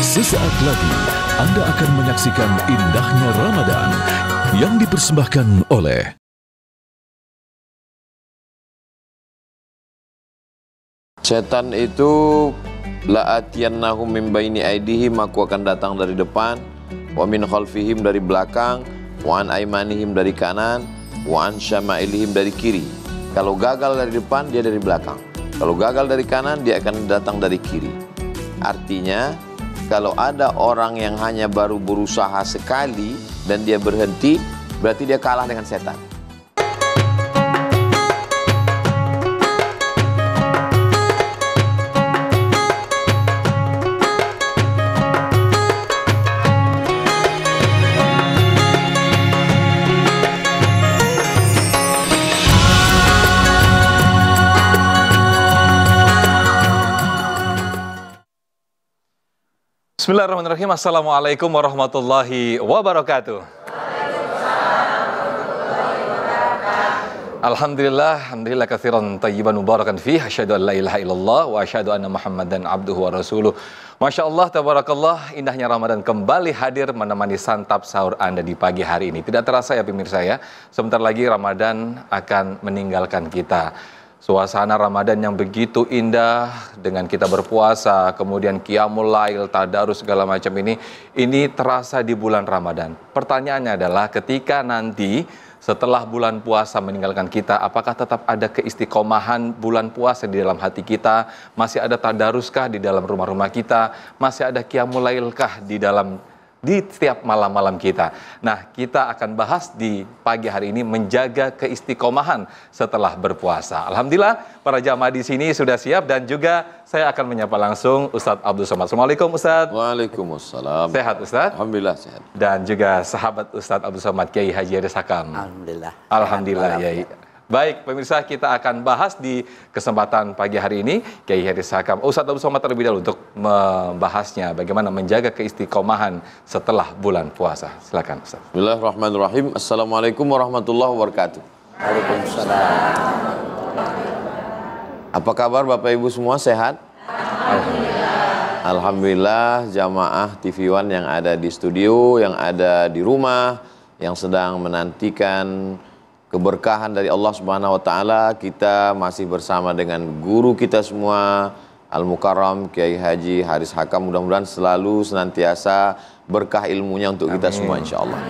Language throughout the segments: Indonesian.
Sesaat lagi Anda akan menyaksikan indahnya Ramadan yang dipersembahkan oleh setan itu la'atiyannahum min baini aidihim, aku akan datang dari depan, wa min khalfihim dari belakang, wa an aimanihim dari kanan, wa an syama'ilihim dari kiri. Kalau gagal dari depan, dia dari belakang. Kalau gagal dari kanan, dia akan datang dari kiri. Artinya, kalau ada orang yang hanya baru berusaha sekali dan dia berhenti, berarti dia kalah dengan setan. Bismillahirrahmanirrahim. Assalamualaikum warahmatullahi wabarakatuh. Alhamdulillah katsiran tayyiban mubarakan fihi, asyhadu an la ilaha illallah wa asyhadu anna Muhammadan abduhu wa rasuluh. Masya Allah, tabarakallah, indahnya Ramadan kembali hadir menemani santap sahur Anda di pagi hari ini. Tidak terasa ya pemirsa ya, sebentar lagi Ramadan akan meninggalkan kita. Suasana Ramadan yang begitu indah dengan kita berpuasa, kemudian qiyamul lail, tadarus segala macam ini terasa di bulan Ramadan. Pertanyaannya adalah ketika nanti setelah bulan puasa meninggalkan kita, apakah tetap ada keistiqomahan bulan puasa di dalam hati kita? Masih ada tadaruskah di dalam rumah-rumah kita? Masih ada qiyamul lailkah di setiap malam-malam kita? Nah, kita akan bahas di pagi hari ini menjaga keistiqomahan setelah berpuasa. Alhamdulillah, para jamaah di sini sudah siap dan juga saya akan menyapa langsung Ustadz Abdul Somad. Assalamualaikum Ustadz. Waalaikumsalam. Sehat Ustadz? Alhamdulillah sehat. Dan juga sahabat Ustadz Abdul Somad, Kiai Haji Haris Hakam. Alhamdulillah. Alhamdulillah, Yai. Baik, pemirsa, kita akan bahas di kesempatan pagi hari ini Kiai Haris Hakam. Ustadz Abdul Somad terlebih dahulu untuk membahasnya bagaimana menjaga keistiqomahan setelah bulan puasa. Silakan Ustadz. Bismillahirrahmanirrahim. Assalamualaikum warahmatullahi wabarakatuh. Waalaikumsalam. Apa kabar Bapak Ibu semua, sehat? Alhamdulillah. Alhamdulillah, jamaah TV One yang ada di studio, yang ada di rumah, yang sedang menantikan keberkahan dari Allah Subhanahu wa taala. Kita masih bersama dengan guru kita semua, Al-Mukarram Kiai Haji Haris Hakam. Mudah-mudahan selalu senantiasa berkah ilmunya untuk kita semua insyaallah.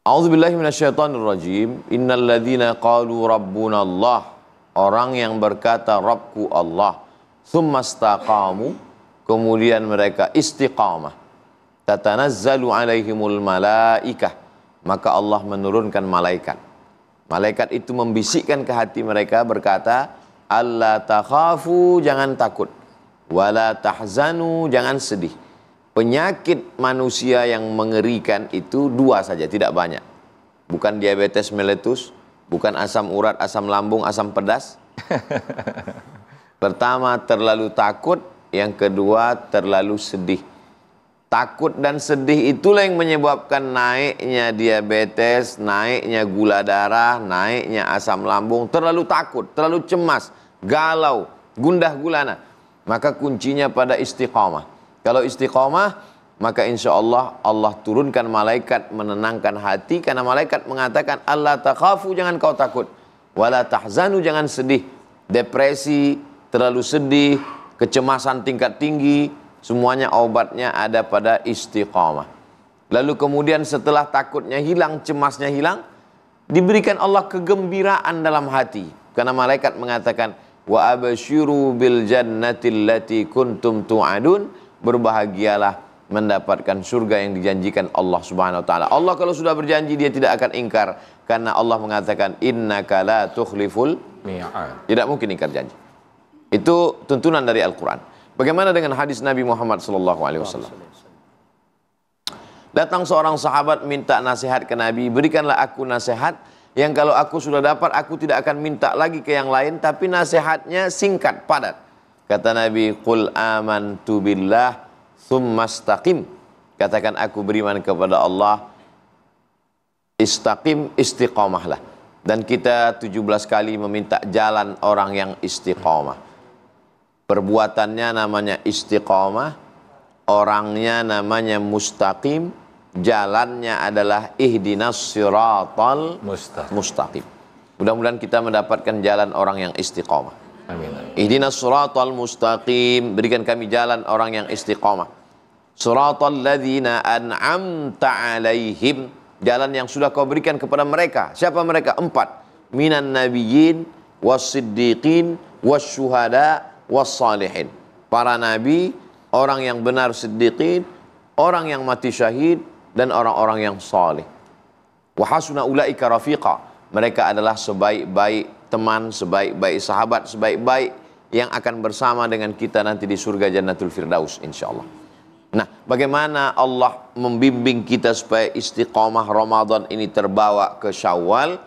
A'udzubillahi minasyaitonirrajim. Innal ladzina qalu rabbuna Allah, orang yang berkata Rabbku Allah, tsumma istaqamu, kemudian mereka istiqamah, tatanazzalu alaihimul malaikah, maka Allah menurunkan malaikat. Malaikat itu membisikkan ke hati mereka berkata, alla takhafu, jangan takut, wala tahzanu, jangan sedih. Penyakit manusia yang mengerikan itu dua saja, tidak banyak. Bukan diabetes meletus, bukan asam urat, asam lambung, asam pedas. Pertama, terlalu takut. Yang kedua, terlalu sedih. Takut dan sedih itulah yang menyebabkan naiknya diabetes, naiknya gula darah, naiknya asam lambung. Terlalu takut, terlalu cemas, galau, gundah gulana. Maka kuncinya pada istiqamah. Kalau istiqamah, maka insya Allah Allah turunkan malaikat menenangkan hati. Karena malaikat mengatakan, Allah takhafu, jangan kau takut, wala tahzanu, jangan sedih. Depresi, terlalu sedih, kecemasan tingkat tinggi, semuanya obatnya ada pada istiqamah. Lalu kemudian setelah takutnya hilang, cemasnya hilang, diberikan Allah kegembiraan dalam hati. Karena malaikat mengatakan, wa abasyiru bil jannatil lati kuntum tu'adun, berbahagialah mendapatkan surga yang dijanjikan Allah Subhanahu wa taala. Allah kalau sudah berjanji dia tidak akan ingkar, karena Allah mengatakan innaka la tukhliful mi'ad. Tidak mungkin ingkar janji. Itu tuntunan dari Al-Qur'an. Bagaimana dengan hadis Nabi Muhammad SAW? Datang seorang sahabat minta nasihat ke Nabi, berikanlah aku nasihat yang kalau aku sudah dapat, aku tidak akan minta lagi ke yang lain, tapi nasihatnya singkat, padat. Kata Nabi, qul amantu billah tsumma istaqim. Katakan aku beriman kepada Allah, istaqim, istiqamahlah. Dan kita 17 kali meminta jalan orang yang istiqamah. perbuatannya namanya istiqomah, orangnya namanya mustaqim, jalannya adalah ihdinas siratal mustaqim. Mudah-mudahan kita mendapatkan jalan orang yang istiqomah. Amin. Ihdinas siratal mustaqim, berikan kami jalan orang yang istiqomah. Siratal ladzina an'amta alaihim, jalan yang sudah kau berikan kepada mereka. Siapa mereka? 4. Minan nabiyyin was-siddiqin was-syuhada was-salihin. Para nabi, orang yang benar siddiqin, orang yang mati syahid, dan orang-orang yang saleh. Wa hasuna ulaika rafiqa. Mereka adalah sebaik-baik teman, sebaik-baik sahabat, sebaik-baik yang akan bersama dengan kita nanti di surga Jannatul Firdaus insyaallah. Nah, bagaimana Allah membimbing kita supaya istiqomah Ramadan ini terbawa ke Syawal?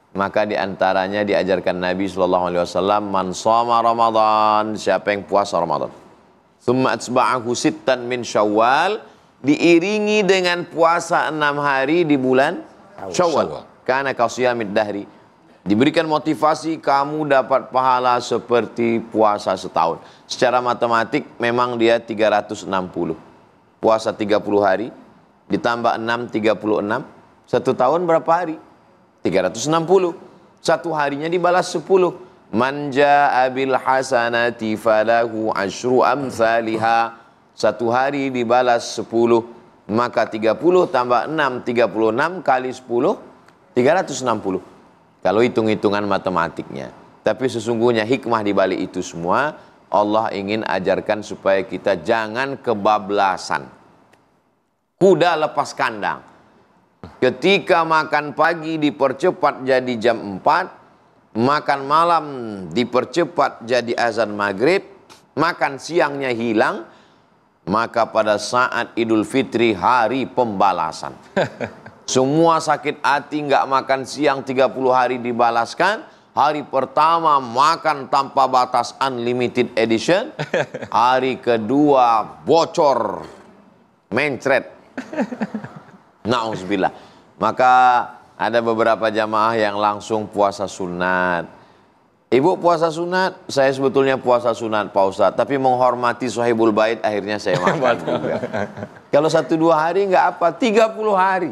Maka diantaranya diajarkan Nabi SAW, man shoma Ramadan, siapa yang puasa Ramadan, thumma atba'ahu sittan min Syawal, diiringi dengan puasa 6 hari di bulan Syawal, karena qasiyamid dahri, diberikan motivasi kamu dapat pahala seperti puasa setahun. Secara matematik memang dia 360. Puasa 30 hari ditambah 6, 36. Satu tahun berapa hari? 360. Satu harinya dibalas 10. Man jaa bil hasanati falahu asyru amsalha. Satu hari dibalas 10. Maka 30 tambah 6, 36 kali 10, 360. Kalau hitung-hitungan matematiknya. Tapi sesungguhnya hikmah di balik itu semua, Allah ingin ajarkan supaya kita jangan kebablasan. Kuda lepas kandang. Ketika makan pagi dipercepat jadi jam 4, makan malam dipercepat jadi azan maghrib, makan siangnya hilang, maka pada saat Idul Fitri hari pembalasan. Semua sakit hati nggak makan siang 30 hari dibalaskan. Hari pertama makan tanpa batas unlimited edition. Hari kedua bocor, mencret. Na'udzubillah. Maka ada beberapa jamaah yang langsung puasa sunat. Ibu puasa sunat, saya sebetulnya puasa sunat Pak Ustadz, tapi menghormati Sohibul Bait akhirnya saya makan juga. Kalau 1-2 hari nggak apa, 30 hari.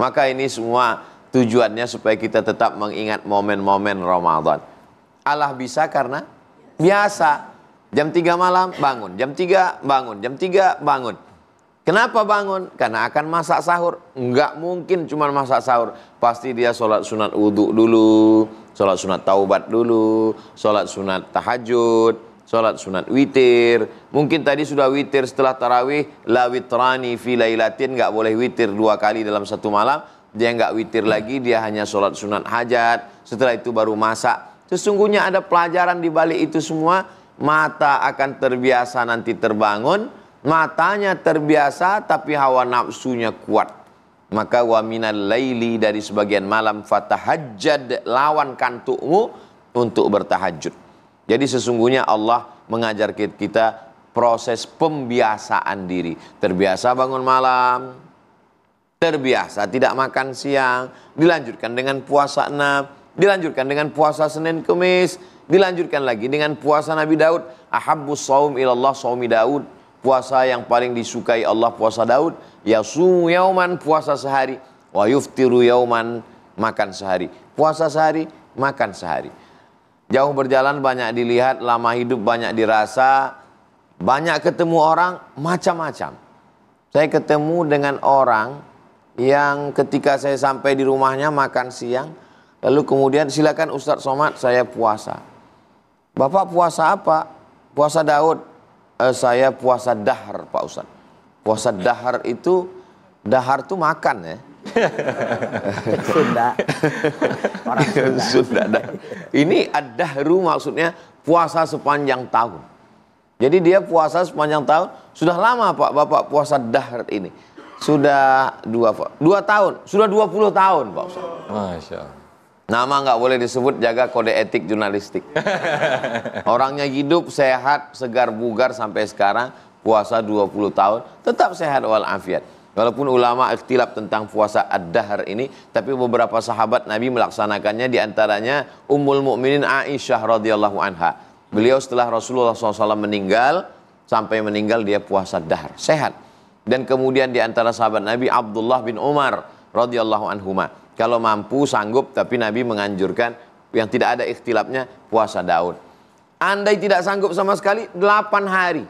Maka ini semua tujuannya supaya kita tetap mengingat momen-momen Ramadan. Allah bisa karena biasa. Jam 3 malam bangun, jam 3 bangun, jam 3 bangun. Kenapa bangun? Karena akan masak sahur. Enggak mungkin cuma masak sahur. Pasti dia sholat sunat wudhu dulu, sholat sunat taubat dulu, sholat sunat tahajud, sholat sunat witir. Mungkin tadi sudah witir setelah tarawih, la witrani fi lailatin, enggak boleh witir 2 kali dalam satu malam. Dia enggak witir lagi, dia hanya sholat sunat hajat. Setelah itu baru masak. Sesungguhnya ada pelajaran di balik itu semua. Mata akan terbiasa nanti terbangun, matanya terbiasa tapi hawa nafsunya kuat. Maka wa minal laili, dari sebagian malam, fatahajjad, lawan kantukmu untuk bertahajud. Jadi sesungguhnya Allah mengajar kita proses pembiasaan diri. Terbiasa bangun malam, terbiasa tidak makan siang, dilanjutkan dengan puasa 6, dilanjutkan dengan puasa Senin Kemis, dilanjutkan lagi dengan puasa Nabi Daud. Ahabbus shaum ilallah shaumi Daud. Puasa yang paling disukai Allah puasa Daud. Yasumu yauman, puasa sehari. Wa yuftiru yauman, makan sehari. Puasa sehari, makan sehari. Jauh berjalan banyak dilihat, lama hidup banyak dirasa, banyak ketemu orang macam-macam. Saya ketemu dengan orang yang ketika saya sampai di rumahnya makan siang, lalu kemudian silakan Ustadz Somad, saya puasa. Bapak puasa apa? Puasa Daud. Saya puasa dahar Pak Ustadz. Puasa dahar itu makan ya. Sunda. Orang Sunda. Sunda. Ini ad-dahru maksudnya puasa sepanjang tahun. Jadi dia puasa sepanjang tahun. Sudah lama Pak Bapak puasa dahar ini? Sudah 2 tahun. Sudah 20 tahun Pak Ustadz. Masya Allah. Nama nggak boleh disebut, jaga kode etik jurnalistik. Orangnya hidup, sehat, segar, bugar sampai sekarang. Puasa 20 tahun, tetap sehat walafiat. Walaupun ulama ikhtilaf tentang puasa ad-dahar ini, tapi beberapa sahabat Nabi melaksanakannya, diantaranya Ummul Mukminin Aisyah radhiyallahu anha. Beliau setelah Rasulullah SAW meninggal, sampai meninggal dia puasa dahar, sehat. Dan kemudian di antara sahabat Nabi Abdullah bin Umar radhiyallahu anhuma, kalau mampu sanggup, tapi Nabi menganjurkan yang tidak ada ikhtilafnya puasa Daud. Andai tidak sanggup sama sekali 8 hari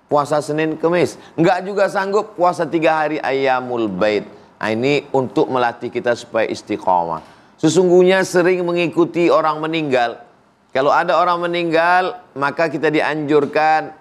puasa Senin Kemis, enggak juga sanggup puasa 3 hari Ayyamul Bait. Nah, ini untuk melatih kita supaya istiqomah. Sesungguhnya sering mengikuti orang meninggal. Kalau ada orang meninggal, maka kita dianjurkan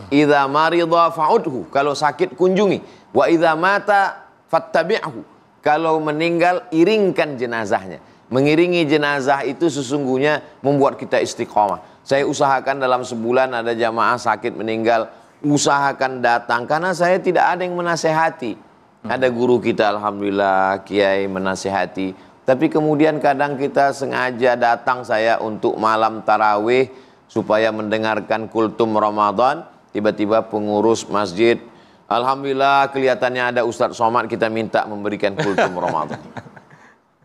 idza marida fa'udhu, kalau sakit kunjungi, wa idza mata fattabi'hu, kalau meninggal iringkan jenazahnya. Mengiringi jenazah itu sesungguhnya membuat kita istiqomah. Saya usahakan dalam sebulan ada jamaah sakit meninggal, usahakan datang, karena saya tidak ada yang menasehati. Ada guru kita alhamdulillah kiai menasehati, tapi kemudian kadang kita sengaja datang saya untuk malam tarawih supaya mendengarkan kultum Ramadan. Tiba-tiba pengurus masjid, alhamdulillah kelihatannya ada Ustadz Somad, kita minta memberikan kultum Ramadan.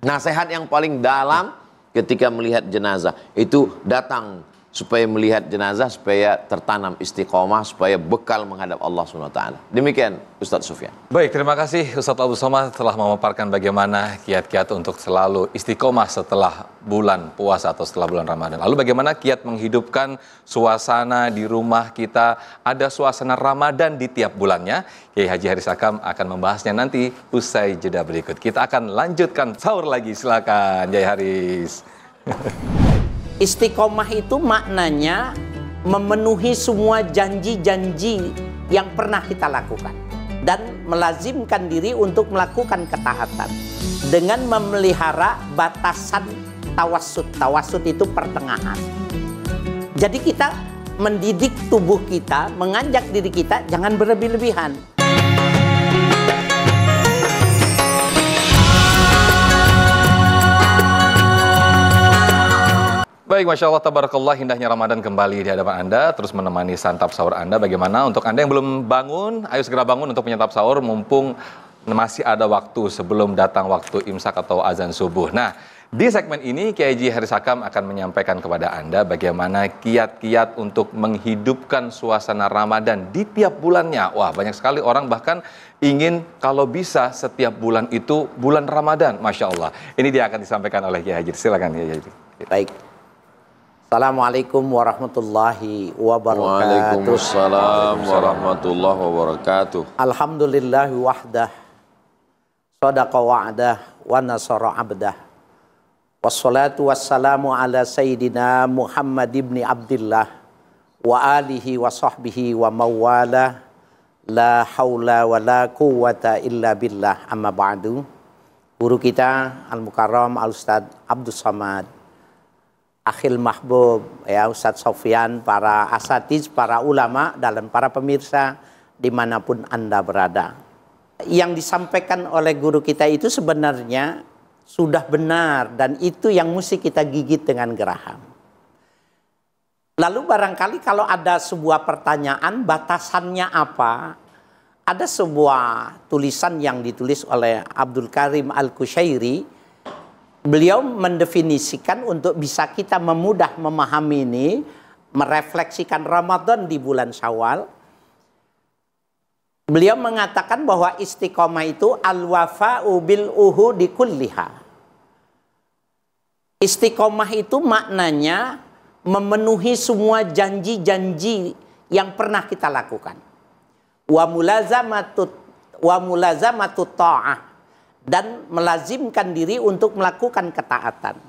Nasihat yang paling dalam ketika melihat jenazah itu datang supaya melihat jenazah, supaya tertanam istiqomah, supaya bekal menghadap Allah SWT. Demikian Ustadz Sufyan. Baik, terima kasih Ustadz Abdul Somad telah memaparkan bagaimana kiat-kiat untuk selalu istiqomah setelah bulan puasa atau setelah bulan Ramadan. Lalu bagaimana kiat menghidupkan suasana di rumah kita, ada suasana Ramadan di tiap bulannya. Kiai Haji Haris Akam akan membahasnya nanti usai jeda berikut. Kita akan lanjutkan sahur lagi, silakan Kiai Haris. Istiqomah itu maknanya memenuhi semua janji-janji yang pernah kita lakukan dan melazimkan diri untuk melakukan ketaatan dengan memelihara batasan tawassut. Tawassut itu pertengahan. Jadi kita mendidik tubuh kita, mengajak diri kita jangan berlebih-lebihan. Baik, Masya Allah, tabarakallah, indahnya Ramadan kembali di hadapan Anda, terus menemani santap sahur Anda. Bagaimana untuk Anda yang belum bangun, ayo segera bangun untuk menyantap sahur, mumpung masih ada waktu sebelum datang waktu imsak atau azan subuh. Nah, di segmen ini, Kiai Haji Haris Akam akan menyampaikan kepada Anda bagaimana kiat-kiat untuk menghidupkan suasana Ramadan di tiap bulannya. Wah, banyak sekali orang bahkan ingin kalau bisa setiap bulan itu bulan Ramadan, Masya Allah. Ini dia akan disampaikan oleh Kiai Haji. Silakan Kiai Haji. Baik. Assalamualaikum warahmatullahi wabarakatuh. Waalaikumsalam warahmatullahi wabarakatuh. Alhamdulillahi wahdah, sadaqa wa'dah, wa nasara abdah. Wassalatu wassalamu ala sayyidina Muhammad ibn Abdillah wa alihi wa sahbihi wa mawala. La hawla wa la quwwata illa billah, amma ba'du. Guru kita Al-Mukarram Al-Ustaz Abdul Somad, Akhil Mahbub, ya Ustadz Sofyan, para asatiz, para ulama, dan para pemirsa dimanapun Anda berada. Yang disampaikan oleh guru kita itu sebenarnya sudah benar dan itu yang mesti kita gigit dengan geraham. Lalu barangkali kalau ada sebuah pertanyaan batasannya apa, ada sebuah tulisan yang ditulis oleh Abdul Karim Al-Kushairi. Beliau mendefinisikan untuk bisa kita memudah memahami ini, merefleksikan Ramadan di bulan Syawal. Beliau mengatakan bahwa istiqomah itu al-wafa'u bil uhudi kulliha. Istiqomah itu maknanya memenuhi semua janji-janji yang pernah kita lakukan. Wa mulazamatut ta'ah, dan melazimkan diri untuk melakukan ketaatan.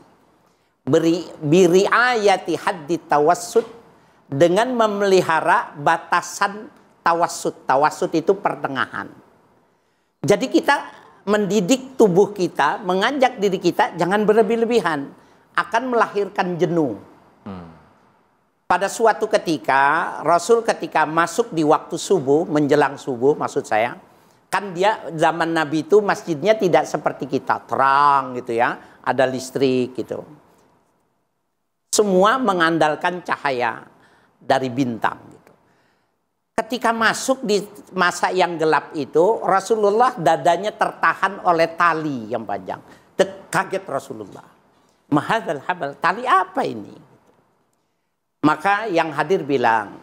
Biriayati haddi tawassut, dengan memelihara batasan tawassut. Tawassut itu pertengahan. Jadi kita mendidik tubuh kita, mengajak diri kita jangan berlebih-lebihan, akan melahirkan jenuh. Pada suatu ketika, Rasul ketika masuk di waktu subuh, menjelang subuh maksud saya, kan dia zaman Nabi itu masjidnya tidak seperti kita, terang gitu ya, ada listrik gitu. Semua mengandalkan cahaya dari bintang gitu. Ketika masuk di masa yang gelap itu, Rasulullah dadanya tertahan oleh tali yang panjang. Kaget Rasulullah. Mahadzal habal, tali apa ini? Maka yang hadir bilang,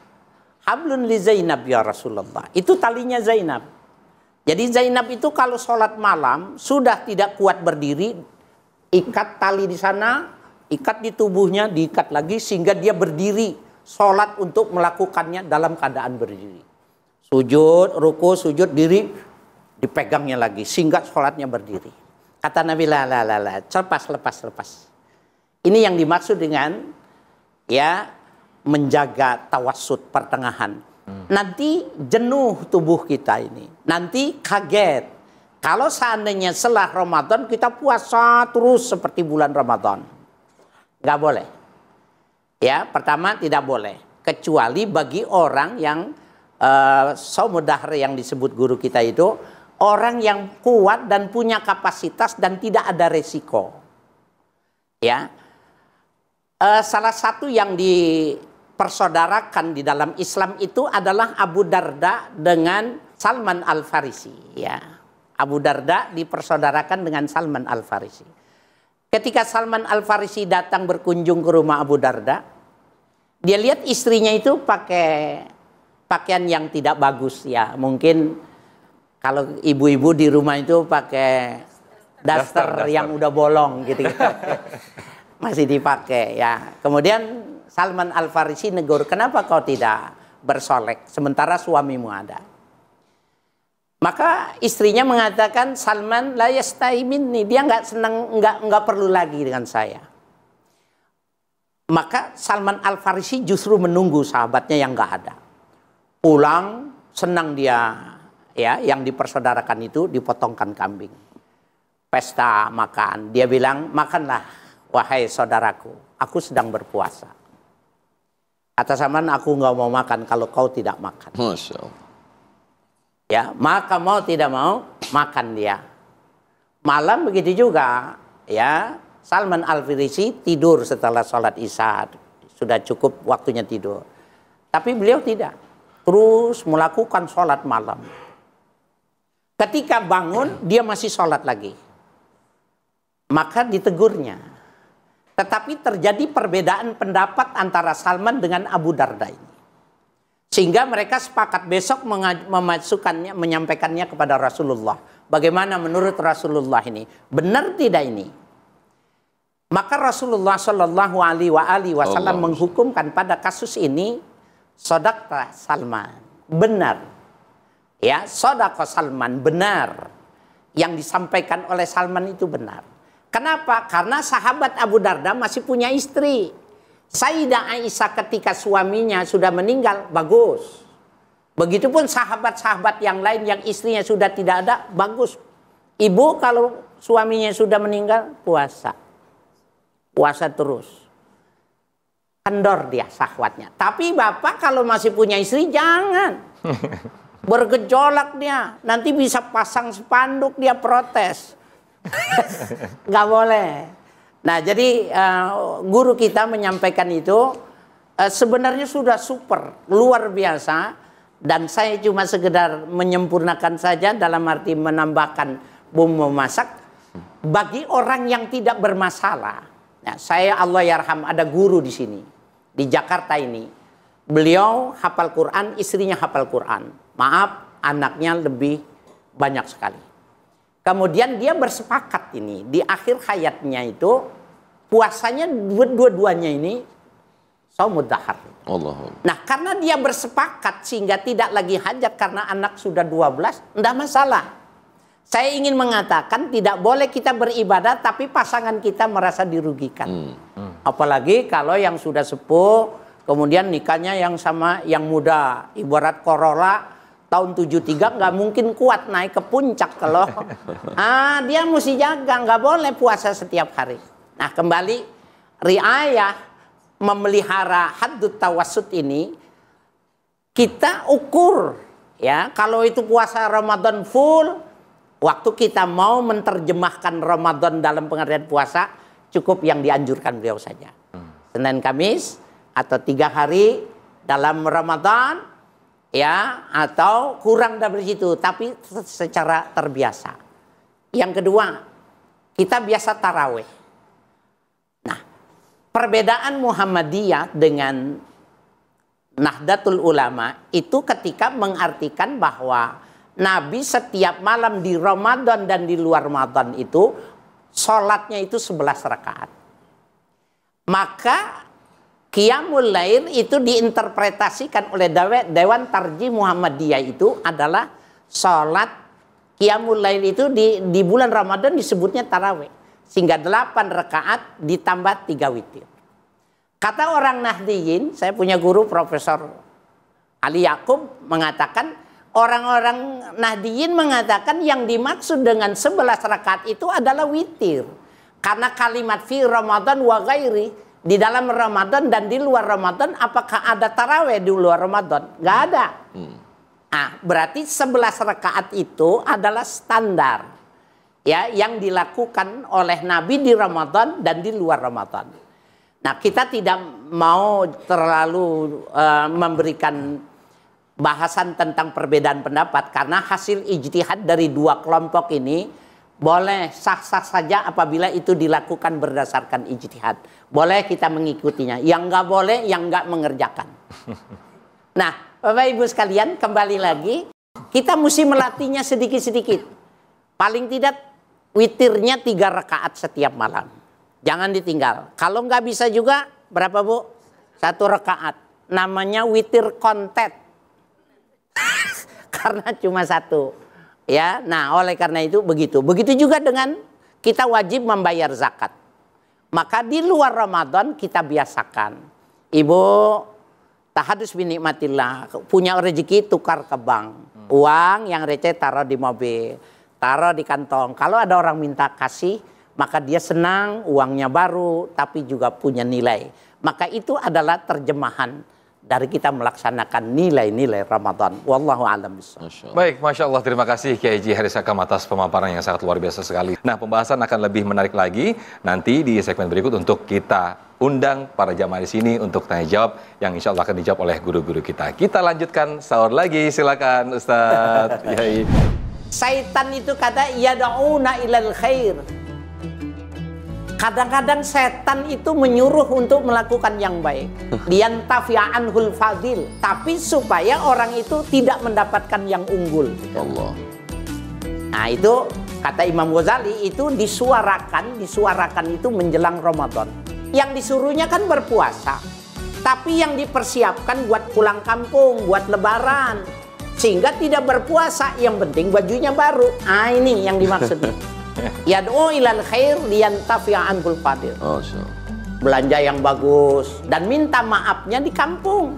hablun li Zainab ya Rasulullah. Itu talinya Zainab. Jadi Zainab itu kalau sholat malam sudah tidak kuat berdiri, ikat tali di sana, ikat di tubuhnya, diikat lagi sehingga dia berdiri sholat untuk melakukannya dalam keadaan berdiri. Sujud, ruku, sujud, diri, dipegangnya lagi sehingga sholatnya berdiri. Kata Nabi, la, lepas. Ini yang dimaksud dengan ya menjaga tawassut pertengahan. Nanti jenuh tubuh kita ini. Nanti kaget. Kalau seandainya setelah Ramadan kita puasa terus seperti bulan Ramadan. Nggak boleh. Ya, pertama tidak boleh. Kecuali bagi orang yang saumud dahr yang disebut guru kita itu, orang yang kuat dan punya kapasitas dan tidak ada resiko. Ya. Salah satu yang dipersaudarakan di dalam Islam itu adalah Abu Darda dengan Salman Al-Farisi. Ya. Abu Darda dipersaudarakan dengan Salman Al-Farisi. Ketika Salman Al-Farisi datang berkunjung ke rumah Abu Darda, dia lihat istrinya itu pakai pakaian yang tidak bagus ya. Mungkin kalau ibu-ibu di rumah itu pakai daster yang udah bolong gitu. Masih dipakai ya. Kemudian Salman Al-Farisi negur, kenapa kau tidak bersolek sementara suamimu ada? Maka istrinya mengatakan, Salman la yastahi minni, dia nggak senang, nggak perlu lagi dengan saya. Maka Salman Al-Farisi justru menunggu sahabatnya yang nggak ada. Pulang senang dia, ya, yang dipersaudarakan itu dipotongkan kambing. Pesta makan, dia bilang, makanlah wahai saudaraku, aku sedang berpuasa. Kata Salman, aku nggak mau makan kalau kau tidak makan. Masya Allah. Ya, maka mau tidak mau makan dia. Malam begitu juga, ya. Salman Al-Farisi tidur setelah sholat Isya, sudah cukup waktunya tidur. Tapi beliau tidak, terus melakukan sholat malam. Ketika bangun, dia masih sholat lagi. Maka ditegurnya. Tetapi terjadi perbedaan pendapat antara Salman dengan Abu Darda ini. Sehingga mereka sepakat besok memasukkannya, menyampaikannya kepada Rasulullah. Bagaimana menurut Rasulullah ini? Benar tidak ini? Maka Rasulullah Shallallahu Alaihi Wasallam menghukumkan pada kasus ini, sodaqta Salman, benar. Ya, sodaqah Salman, benar. Yang disampaikan oleh Salman itu benar. Kenapa? Karena sahabat Abu Darda masih punya istri. Sayyidah Aisyah ketika suaminya sudah meninggal, bagus. Begitupun sahabat-sahabat yang lain yang istrinya sudah tidak ada, bagus. Ibu kalau suaminya sudah meninggal, puasa. Puasa terus. Kendor dia syahwatnya. Tapi bapak kalau masih punya istri, jangan. Bergejolak dia. Nanti bisa pasang spanduk dia protes. Nggak boleh. Nah, jadi guru kita menyampaikan itu sebenarnya sudah super, luar biasa, dan saya cuma sekedar menyempurnakan saja dalam arti menambahkan bumbu masak bagi orang yang tidak bermasalah. Nah, saya Allah yarham ada guru di sini di Jakarta ini. Beliau hafal Quran, istrinya hafal Quran. Maaf, anaknya lebih banyak sekali. Kemudian dia bersepakat ini di akhir hayatnya itu puasanya dua-duanya ini saumud dahr. Nah, karena dia bersepakat sehingga tidak lagi hajat karena anak sudah 12, enggak masalah. Saya ingin mengatakan tidak boleh kita beribadah tapi pasangan kita merasa dirugikan. Apalagi kalau yang sudah sepuh kemudian nikahnya yang sama yang muda, ibarat Corolla tahun 73 nggak mungkin kuat naik ke puncak kalau dia mesti jaga, nggak boleh puasa setiap hari. Nah, kembali riayah memelihara haddut tawassut ini kita ukur ya. Kalau itu puasa Ramadan full, waktu kita mau menerjemahkan Ramadan dalam pengertian puasa cukup yang dianjurkan beliau saja. Senin Kamis atau 3 hari dalam Ramadan ya, atau kurang dari situ tapi secara terbiasa. Yang kedua, kita biasa tarawih. Nah, perbedaan Muhammadiyah dengan Nahdlatul Ulama itu ketika mengartikan bahwa Nabi setiap malam di Ramadan dan di luar Ramadan itu sholatnya itu 11 rakaat. Maka Qiyamul Lail itu diinterpretasikan oleh Dewan Tarjih Muhammadiyah itu adalah sholat Qiyamul Lail itu di bulan Ramadan disebutnya tarawih. Sehingga 8 rakaat ditambah 3 witir. Kata orang Nahdiyin, saya punya guru Profesor Ali Yakub mengatakan, orang-orang Nahdiyin mengatakan yang dimaksud dengan 11 rakaat itu adalah witir. Karena kalimat fi Ramadan wa ghairi, di dalam Ramadan dan di luar Ramadan, apakah ada taraweh di luar Ramadan? Nggak ada. Berarti 11 rakaat itu adalah standar ya yang dilakukan oleh Nabi di Ramadan dan di luar Ramadan. Nah, kita tidak mau terlalu memberikan bahasan tentang perbedaan pendapat karena hasil ijtihad dari dua kelompok ini boleh sah-sah saja apabila itu dilakukan berdasarkan ijtihad. Boleh kita mengikutinya. Yang nggak boleh, yang nggak mengerjakan. Nah, Bapak Ibu sekalian, kembali lagi, kita mesti melatihnya sedikit-sedikit. Paling tidak witirnya 3 rakaat setiap malam. Jangan ditinggal. Kalau nggak bisa juga, berapa Bu? 1 rakaat. Namanya witir kontet. Karena cuma 1. Ya, nah oleh karena itu begitu. Begitu juga dengan kita wajib membayar zakat. Maka di luar Ramadan kita biasakan. Ibu tahadus binikmatillah, punya rezeki tukar ke bank. Uang yang receh taruh di mobil, taruh di kantong. Kalau ada orang minta kasih, maka dia senang, uangnya baru, tapi juga punya nilai. Maka itu adalah terjemahan dari kita melaksanakan nilai-nilai Ramadan. Wallahu a'lam bishawab. Baik, Masya Allah, terima kasih Kiai Haji Haris Akam atas pemaparan yang sangat luar biasa sekali. Nah, pembahasan akan lebih menarik lagi nanti di segmen berikut untuk kita undang para jamaah di sini untuk tanya jawab yang insya Allah akan dijawab oleh guru-guru kita. Kita lanjutkan sahur lagi, silakan Ustadz. Syaitan itu kata yad'una ilal khair. Kadang-kadang setan itu menyuruh untuk melakukan yang baik. Liyantafi'anhul fadil. Tapi supaya orang itu tidak mendapatkan yang unggul. Allah. Nah itu kata Imam Ghazali itu disuarakan itu menjelang Ramadan. Yang disuruhnya kan berpuasa. Tapi yang dipersiapkan buat pulang kampung, buat lebaran. Sehingga tidak berpuasa, yang penting bajunya baru. Ah ini yang dimaksud. Yad'u ilal khair liyantafi'anhul fadil. Belanja yang bagus dan minta maafnya di kampung.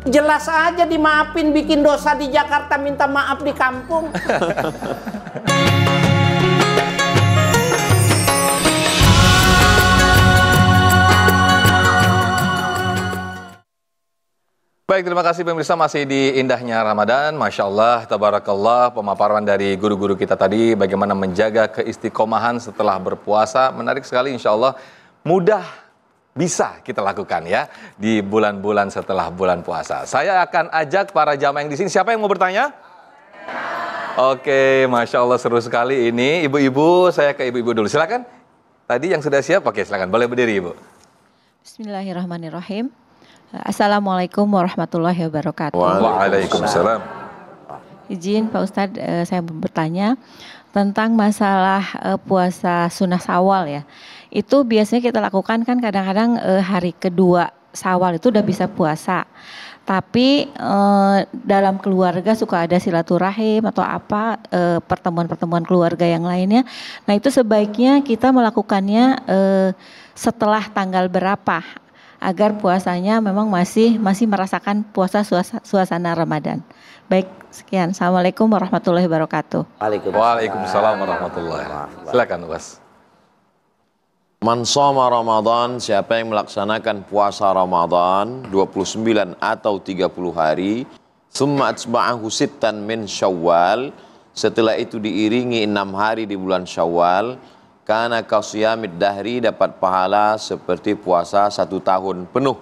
Jelas aja dimaafin, bikin dosa di Jakarta minta maaf di kampung. Baik, terima kasih pemirsa, masih di indahnya Ramadan. Masya Allah, tabarakallah, pemaparan dari guru-guru kita tadi bagaimana menjaga keistiqomahan setelah berpuasa. Menarik sekali, insya Allah mudah bisa kita lakukan ya di bulan-bulan setelah bulan puasa. Saya akan ajak para jamaah yang di sini. Siapa yang mau bertanya? Oke, Masya Allah, seru sekali ini. Ibu-ibu, saya ke ibu-ibu dulu. Silakan. Tadi yang sudah siap, oke silakan. Boleh berdiri, Ibu. Bismillahirrahmanirrahim. Assalamualaikum warahmatullahi wabarakatuh. Waalaikumsalam. Izin Pak Ustadz, saya bertanya tentang masalah puasa sunnah Syawal ya. Itu biasanya kita lakukan kan kadang-kadang hari kedua Syawal itu udah bisa puasa. Tapi dalam keluarga suka ada silaturahim atau apa pertemuan-pertemuan keluarga yang lainnya. Nah itu sebaiknya kita melakukannya setelah tanggal berapa? Agar puasanya memang masih merasakan puasa suasana Ramadan. Baik, sekian. Assalamualaikum warahmatullahi wabarakatuh. Waalaikumsalam warahmatullahi wabarakatuh. Silakan, Mas. Man shoma Ramadan, siapa yang melaksanakan puasa Ramadan 29 atau 30 hari, summa atsba'ahu sittan min Syawal, setelah itu diiringi 6 hari di bulan Syawal, karena qasiyamid dahri, dapat pahala seperti puasa 1 tahun penuh.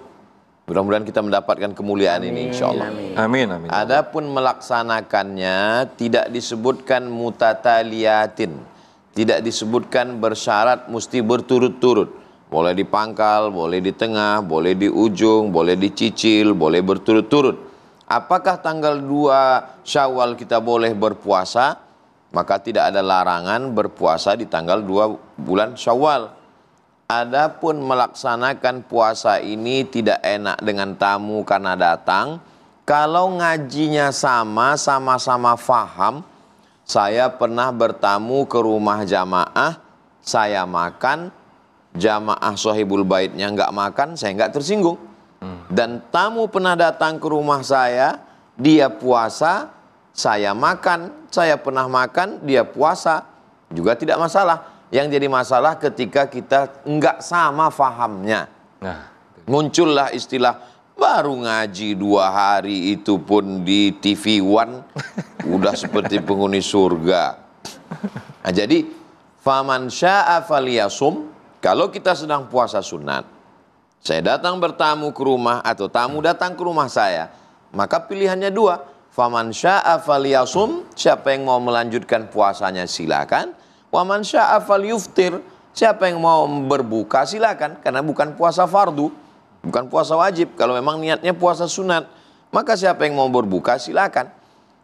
Mudah-mudahan kita mendapatkan kemuliaan ini insyaallah. Amin, amin. Adapun melaksanakannya tidak disebutkan mutataliyatin, tidak disebutkan bersyarat mesti berturut-turut. Boleh di pangkal, boleh di tengah, boleh di ujung, boleh dicicil, boleh berturut-turut. Apakah tanggal 2 Syawal kita boleh berpuasa? Maka tidak ada larangan berpuasa di tanggal 2 bulan Syawal. Adapun melaksanakan puasa ini tidak enak dengan tamu karena datang. Kalau ngajinya sama-sama faham. Saya pernah bertamu ke rumah jamaah, saya makan, jamaah Sohibul Baitnya nggak makan, saya nggak tersinggung. Dan tamu pernah datang ke rumah saya, dia puasa, saya makan, saya pernah makan, dia puasa, juga tidak masalah. Yang jadi masalah ketika kita nggak sama fahamnya. Nah, Muncullah istilah baru ngaji 2 hari itu pun di TV One udah seperti penghuni surga. Nah, jadi faman syaa falyasum, kalau kita sedang puasa sunat, saya datang bertamu ke rumah atau tamu datang ke rumah saya, maka pilihannya 2. Faman syaa falyasum, siapa yang mau melanjutkan puasanya silakan. Waman syaa falyuftir, siapa yang mau berbuka silakan, karena bukan puasa fardu, bukan puasa wajib. Kalau memang niatnya puasa sunat, maka siapa yang mau berbuka silakan.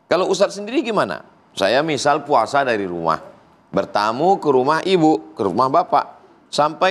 Kalau Ustadz sendiri gimana? Saya misal puasa dari rumah, bertamu ke rumah ibu, ke rumah bapak, sampai